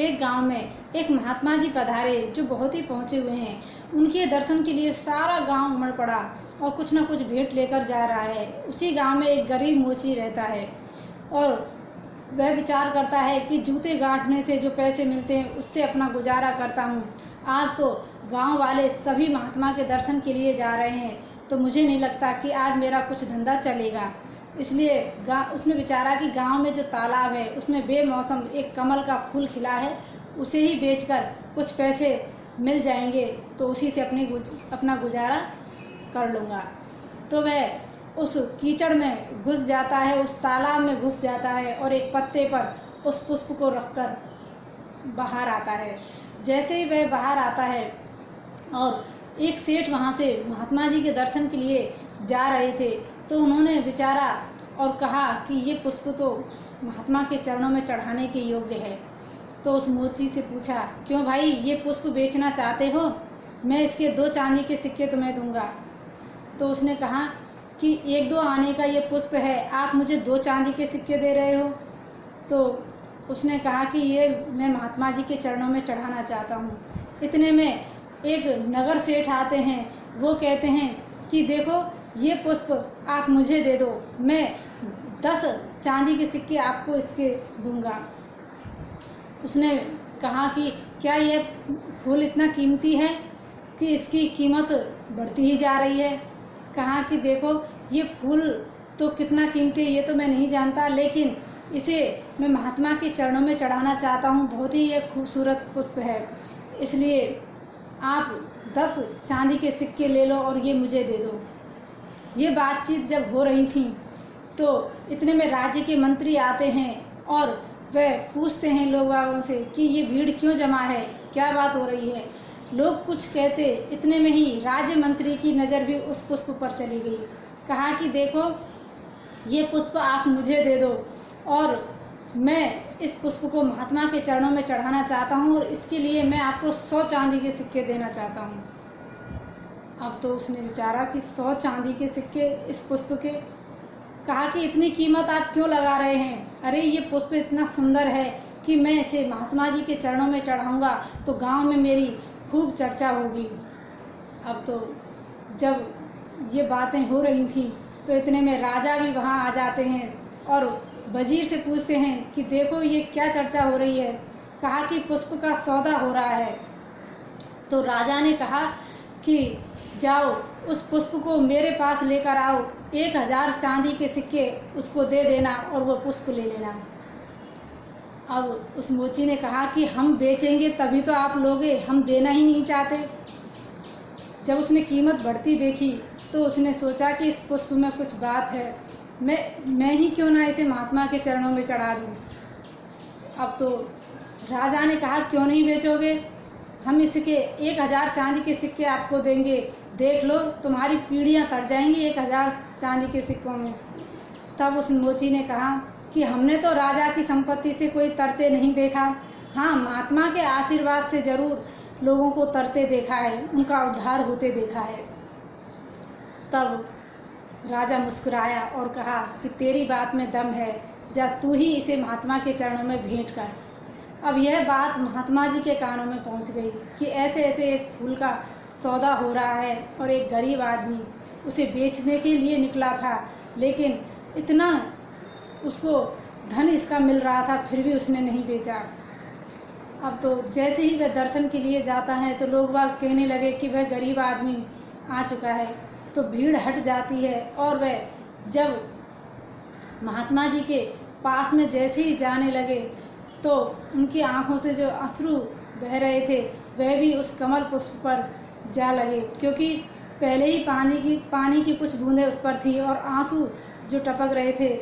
एक गांव में एक महात्मा जी पधारे जो बहुत ही पहुँचे हुए हैं। उनके दर्शन के लिए सारा गांव उमड़ पड़ा और कुछ ना कुछ भेंट लेकर जा रहा है। उसी गांव में एक गरीब मोची रहता है और वह विचार करता है कि जूते गांठने से जो पैसे मिलते हैं उससे अपना गुजारा करता हूँ। आज तो गांव वाले सभी महात्मा के दर्शन के लिए जा रहे हैं, तो मुझे नहीं लगता कि आज मेरा कुछ धंधा चलेगा। इसलिए उसने विचारा कि गांव में जो तालाब है उसमें बेमौसम एक कमल का फूल खिला है, उसे ही बेचकर कुछ पैसे मिल जाएंगे तो उसी से अपना गुजारा कर लूँगा। तो वह उस कीचड़ में घुस जाता है, उस तालाब में घुस जाता है और एक पत्ते पर उस पुष्प को रखकर बाहर आता है। जैसे ही वह बाहर आता है और एक सेठ वहाँ से महात्मा जी के दर्शन के लिए जा रहे थे, तो उन्होंने विचारा और कहा कि ये पुष्प तो महात्मा के चरणों में चढ़ाने के योग्य है। तो उस मोची से पूछा, क्यों भाई ये पुष्प बेचना चाहते हो? मैं इसके 2 चांदी के सिक्के तुम्हें दूंगा। तो उसने कहा कि 1-2 आने का ये पुष्प है, आप मुझे 2 चांदी के सिक्के दे रहे हो? तो उसने कहा कि ये मैं महात्मा जी के चरणों में चढ़ाना चाहता हूँ। इतने में एक नगर सेठ आते हैं। वो कहते हैं कि देखो ये पुष्प आप मुझे दे दो, मैं 10 चांदी के सिक्के आपको इसके दूंगा। उसने कहा कि क्या ये फूल इतना कीमती है कि इसकी कीमत बढ़ती ही जा रही है? कहा कि देखो ये फूल तो कितना कीमती है ये तो मैं नहीं जानता, लेकिन इसे मैं महात्मा के चरणों में चढ़ाना चाहता हूँ। बहुत ही ये खूबसूरत पुष्प है, इसलिए आप 10 चांदी के सिक्के ले लो और ये मुझे दे दो। ये बातचीत जब हो रही थी तो इतने में राज्य के मंत्री आते हैं और वह पूछते हैं लोगों से कि ये भीड़ क्यों जमा है, क्या बात हो रही है। लोग कुछ कहते, इतने में ही राज्य मंत्री की नज़र भी उस पुष्प पर चली गई। कहा कि देखो ये पुष्प आप मुझे दे दो और मैं इस पुष्प को महात्मा के चरणों में चढ़ाना चाहता हूँ और इसके लिए मैं आपको 100 चांदी के सिक्के देना चाहता हूँ। अब तो उसने विचारा कि 100 चांदी के सिक्के इस पुष्प के। कहा कि इतनी कीमत आप क्यों लगा रहे हैं? अरे ये पुष्प इतना सुंदर है कि मैं इसे महात्मा जी के चरणों में चढ़ाऊँगा तो गांव में मेरी खूब चर्चा होगी। अब तो जब ये बातें हो रही थी तो इतने में राजा भी वहाँ आ जाते हैं और वजीर से पूछते हैं कि देखो ये क्या चर्चा हो रही है। कहा कि पुष्प का सौदा हो रहा है। तो राजा ने कहा कि जाओ उस पुष्प को मेरे पास लेकर आओ, 1000 चांदी के सिक्के उसको दे देना और वो पुष्प ले लेना। अब उस मोची ने कहा कि हम बेचेंगे तभी तो आप लोगे, हम देना ही नहीं चाहते। जब उसने कीमत बढ़ती देखी तो उसने सोचा कि इस पुष्प में कुछ बात है, मैं ही क्यों ना इसे महात्मा के चरणों में चढ़ा दूँ। अब तो राजा ने कहा क्यों नहीं बेचोगे, हम इसके 1000 चांदी के सिक्के आपको देंगे, देख लो तुम्हारी पीढ़ियाँ तर जाएंगी 1000 चांदी के सिक्कों में। तब उस मोची ने कहा कि हमने तो राजा की संपत्ति से कोई तरते नहीं देखा, हाँ महात्मा के आशीर्वाद से ज़रूर लोगों को तरते देखा है, उनका उद्धार होते देखा है। तब राजा मुस्कुराया और कहा कि तेरी बात में दम है, जा तू ही इसे महात्मा के चरणों में भेंट कर। अब यह बात महात्मा जी के कानों में पहुंच गई कि ऐसे ऐसे एक फूल का सौदा हो रहा है और एक गरीब आदमी उसे बेचने के लिए निकला था, लेकिन इतना उसको धन इसका मिल रहा था फिर भी उसने नहीं बेचा। अब तो जैसे ही वह दर्शन के लिए जाता है तो लोग बाग कहने लगे कि वह गरीब आदमी आ चुका है, तो भीड़ हट जाती है और वह जब महात्मा जी के पास में जैसे ही जाने लगे तो उनकी आंखों से जो अश्रु बह रहे थे वह भी उस कमल पुष्प पर जा लगे, क्योंकि पहले ही पानी की कुछ बूंदें उस पर थी और आंसू जो टपक रहे थे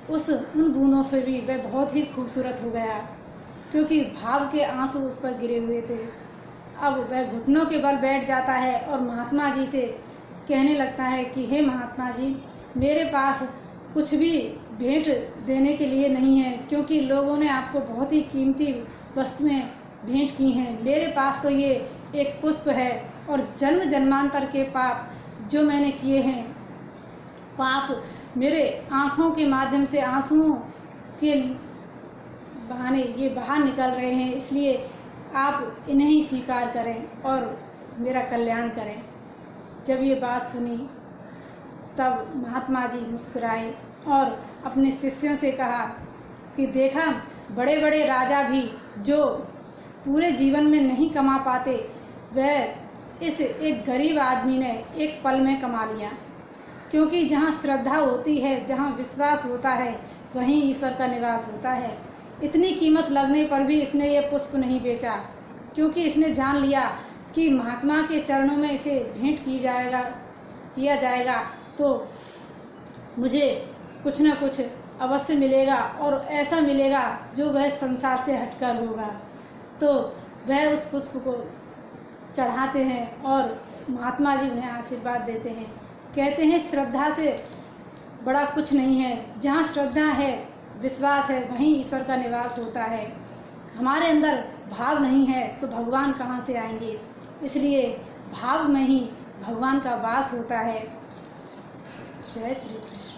उन बूंदों से भी वह बहुत ही खूबसूरत हो गया, क्योंकि भाव के आंसू उस पर गिरे हुए थे। अब वह घुटनों के बल बैठ जाता है और महात्मा जी से कहने लगता है कि हे महात्मा जी, मेरे पास कुछ भी भेंट देने के लिए नहीं है, क्योंकि लोगों ने आपको बहुत ही कीमती वस्तुएं भेंट की हैं। मेरे पास तो ये एक पुष्प है और जन्म जन्मांतर के पाप जो मैंने किए हैं, पाप मेरे आँखों के माध्यम से आंसुओं के बहाने ये बाहर निकल रहे हैं, इसलिए आप इन्हें ही स्वीकार करें और मेरा कल्याण करें। जब ये बात सुनी तब महात्मा जी मुस्कुराए और अपने शिष्यों से कहा कि देखा, बड़े बड़े राजा भी जो पूरे जीवन में नहीं कमा पाते, वह इस एक गरीब आदमी ने एक पल में कमा लिया। क्योंकि जहाँ श्रद्धा होती है, जहाँ विश्वास होता है, वहीं ईश्वर का निवास होता है। इतनी कीमत लगने पर भी इसने ये पुष्प नहीं बेचा, क्योंकि इसने जान लिया कि महात्मा के चरणों में इसे भेंट किया जाएगा तो मुझे कुछ न कुछ अवश्य मिलेगा, और ऐसा मिलेगा जो वह संसार से हटकर होगा। तो वह उस पुष्प को चढ़ाते हैं और महात्मा जी उन्हें आशीर्वाद देते हैं। कहते हैं श्रद्धा से बड़ा कुछ नहीं है। जहाँ श्रद्धा है, विश्वास है, वहीं ईश्वर का निवास होता है। हमारे अंदर भाव नहीं है तो भगवान कहाँ से आएंगे? इसलिए भाव में ही भगवान का वास होता है। जय श्री कृष्ण।